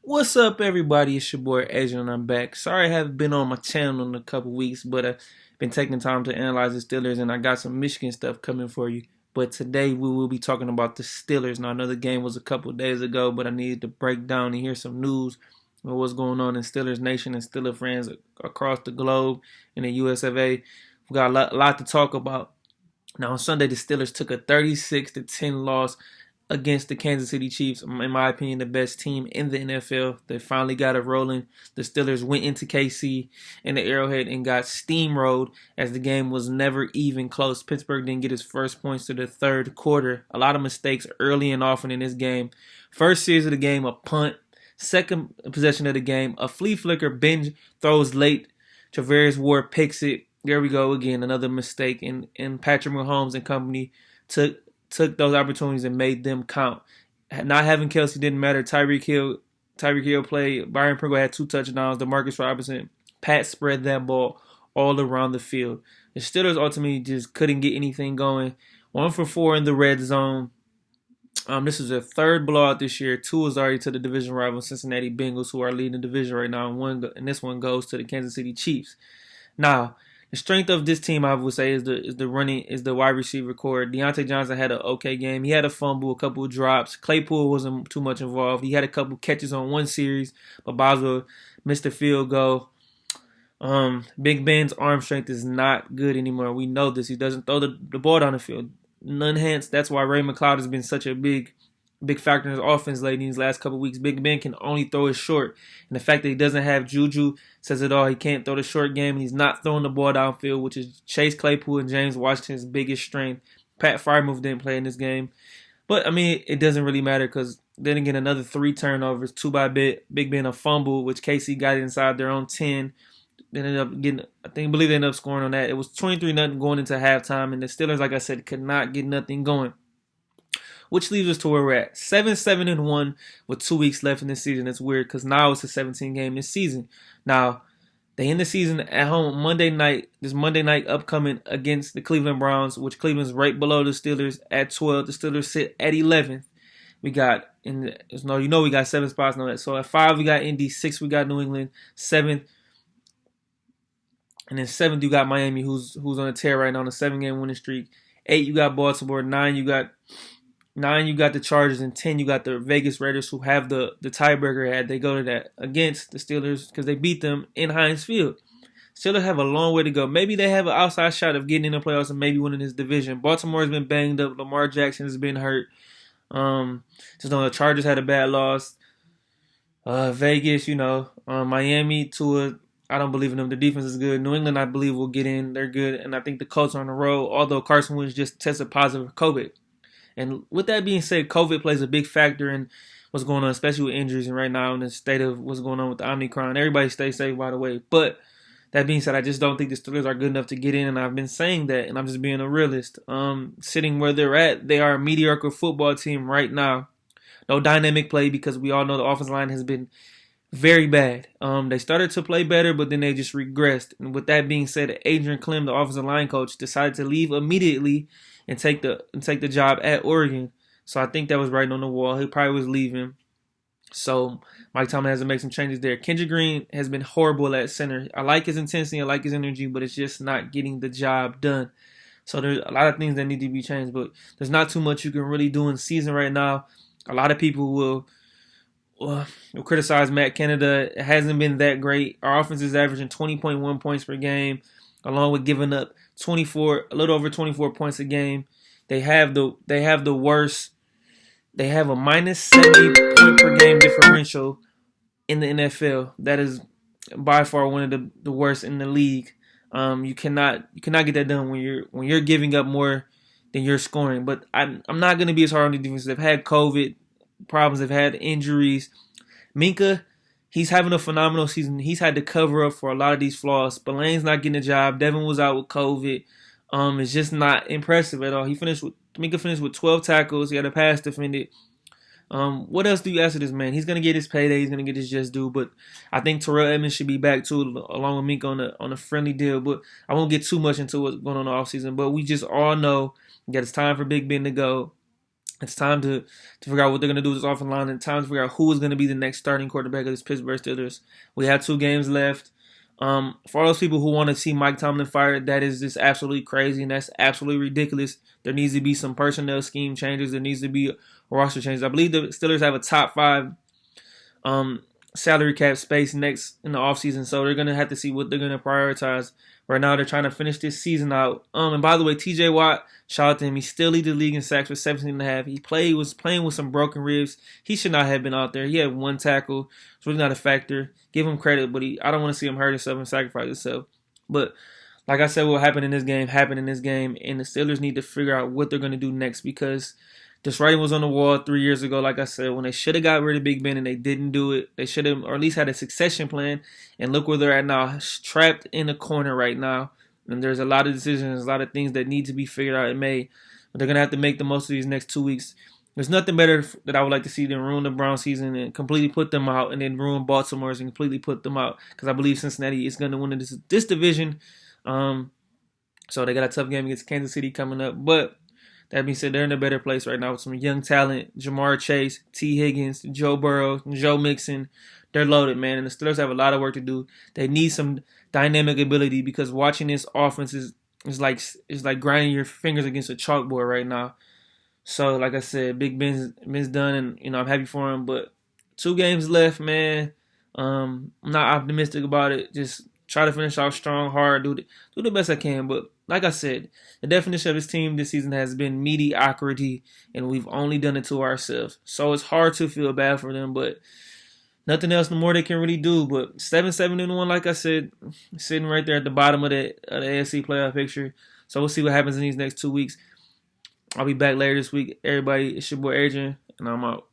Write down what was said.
What's up, everybody? It's your boy Adrian, and I'm back. Sorry I haven't been on my channel in a couple weeks, but I've been taking time to analyze the Steelers, and I got some Michigan stuff coming for you. But today we will be talking about the Steelers. Now, I know the game was a couple days ago, but I needed to break down and hear some news on what's going on in Steelers Nation and Steelers fans across the globe in the US of A. We've got a lot to talk about. Now, on Sunday, the Steelers took a 36-10 loss against the Kansas City Chiefs. In my opinion, the best team in the NFL. They finally got it rolling. The Steelers went into KC in the Arrowhead and got steamrolled as the game was never even close. Pittsburgh didn't get his first points to the third quarter. A lot of mistakes early and often in this game. First series of the game, a punt. Second possession of the game, a flea flicker. Ben throws late. Travaris Ward picks it. There we go again, another mistake. And Patrick Mahomes and company took those opportunities and made them count. Not having Kelsey didn't matter. Tyreek Hill played. Byron Pringle had 2 touchdowns. DeMarcus Robinson, Pat spread that ball all around the field. The Steelers ultimately just couldn't get anything going. 1 for 4 in the red zone. This is their third blowout this year. 2 was already to the division rival Cincinnati Bengals, who are leading the division right now, and this one goes to the Kansas City Chiefs. Now, the strength of this team, I would say, is the wide receiver core. Deontay Johnson had an okay game. He had a fumble, a couple of drops. Claypool wasn't too much involved. He had a couple catches on one series, but Boswell missed a field goal. Big Ben's arm strength is not good anymore. We know this. He doesn't throw the ball down the field. None hence. That's why Ray McLeod has been such a big factor in his offense late in these last couple of weeks. Big Ben can only throw it short. And the fact that he doesn't have Juju says it all. He can't throw the short game, and he's not throwing the ball downfield, which is Chase Claypool and James Washington's biggest strength. Pat Freiermuth didn't play in this game. But, I mean, it doesn't really matter because then again, another 3 turnovers, 2 by Big Ben, a fumble, which KC got inside their own 10. They ended up getting, I believe they ended up scoring on that. It was 23-0 going into halftime, and the Steelers, like I said, could not get nothing going. Which leaves us to where we're at. 7-7-1 with 2 weeks left in the season. It's weird because now it's a 17 game this season. Now, they end the season at home Monday night. This Monday night upcoming against the Cleveland Browns, which Cleveland's right below the Steelers at 12. The Steelers sit at 11th. We got we got 7 spots now. So at 5 we got Indy, 6 we got New England, 7th. And then 7th you got Miami, who's on a tear right now on a 7-game winning streak. 8 you got Baltimore, 9 you got the Chargers, and 10 you got the Vegas Raiders, who have the tiebreaker had they go to that against the Steelers because they beat them in Heinz Field. Steelers have a long way to go. Maybe they have an outside shot of getting in the playoffs and maybe winning this division. Baltimore has been banged up. Lamar Jackson has been hurt. Just know the Chargers had a bad loss. Vegas, Miami, Tua, I don't believe in them. The defense is good. New England, I believe, will get in. They're good. And I think the Colts are on the road, although Carson Wentz just tested positive for COVID. And with that being said, COVID plays a big factor in what's going on, especially with injuries and right now in the state of what's going on with the Omicron. Everybody stay safe, by the way. But that being said, I just don't think the Steelers are good enough to get in, and I've been saying that, and I'm just being a realist. Sitting where they're at, they are a mediocre football team right now. No dynamic play because we all know the offensive line has been very bad. They started to play better, but then they just regressed. And with that being said, Adrian Klemm, the offensive line coach, decided to leave immediately and take the job at Oregon. So I think that was writing on the wall. He probably was leaving. So Mike Tomlin has to make some changes there. Kendrick Green has been horrible at center. I like his intensity, I like his energy, but it's just not getting the job done. So there's a lot of things that need to be changed, but there's not too much you can really do in season right now. A lot of people will criticize Matt Canada. It hasn't been that great. Our offense is averaging 20.1 points per game, along with giving up a little over 24 points a game. They have the worst. They have a minus 70 point per game differential in the NFL. That is by far one of the worst in the league. You cannot get that done when you're giving up more than you're scoring. But I'm not going to be as hard on the defense. They've had COVID problems. They've had injuries. Minka, he's having a phenomenal season. He's had to cover up for a lot of these flaws. Spillane's not getting a job. Devin was out with COVID. It's just not impressive at all. Minka finished with 12 tackles. He had a pass defended. What else do you ask of this man? He's gonna get his payday. He's gonna get his just due. But I think Terrell Edmonds should be back too, along with Minka on a friendly deal. But I won't get too much into what's going on in the offseason. But we just all know that it's time for Big Ben to go. It's time to figure out what they're going to do with this offensive line, and time to figure out who is going to be the next starting quarterback of this Pittsburgh Steelers. We have 2 games left. For all those people who want to see Mike Tomlin fired, that is just absolutely crazy, and that's absolutely ridiculous. There needs to be some personnel scheme changes. There needs to be a roster changes. I believe the Steelers have a top 5 salary cap space next in the offseason, so they're going to have to see what they're going to prioritize. Right now, they're trying to finish this season out. And by the way, T.J. Watt, shout out to him. He still leads the league in sacks with 17.5. He was playing with some broken ribs. He should not have been out there. He had 1 tackle. It's really not a factor. Give him credit, but I don't want to see him hurt himself and sacrifice himself. But like I said, what happened in this game, and the Steelers need to figure out what they're going to do next, because this writing was on the wall 3 years ago, like I said, when they should have got rid of Big Ben and they didn't do it. They should have, or at least had a succession plan. And look where they're at now, trapped in a corner right now. And there's a lot of decisions, a lot of things that need to be figured out and made. But they're going to have to make the most of these next 2 weeks. There's nothing better that I would like to see than ruin the Browns season and completely put them out, and then ruin Baltimore's and completely put them out. Because I believe Cincinnati is going to win this division. So they got a tough game against Kansas City coming up. But that being said, they're in a better place right now with some young talent. Jamar Chase, T. Higgins, Joe Burrow, Joe Mixon. They're loaded, man. And the Steelers have a lot of work to do. They need some dynamic ability, because watching this offense is like grinding your fingers against a chalkboard right now. So, like I said, Big Ben's done, and I'm happy for him. But 2 games left, man. I'm not optimistic about it. Just try to finish off strong, hard, do the best I can. But like I said, the definition of this team this season has been mediocrity, and we've only done it to ourselves. So it's hard to feel bad for them, but nothing else no more they can really do. But 7-7-1, like I said, sitting right there at the bottom of the AFC playoff picture. So we'll see what happens in these next 2 weeks. I'll be back later this week. Everybody, it's your boy Adrian, and I'm out.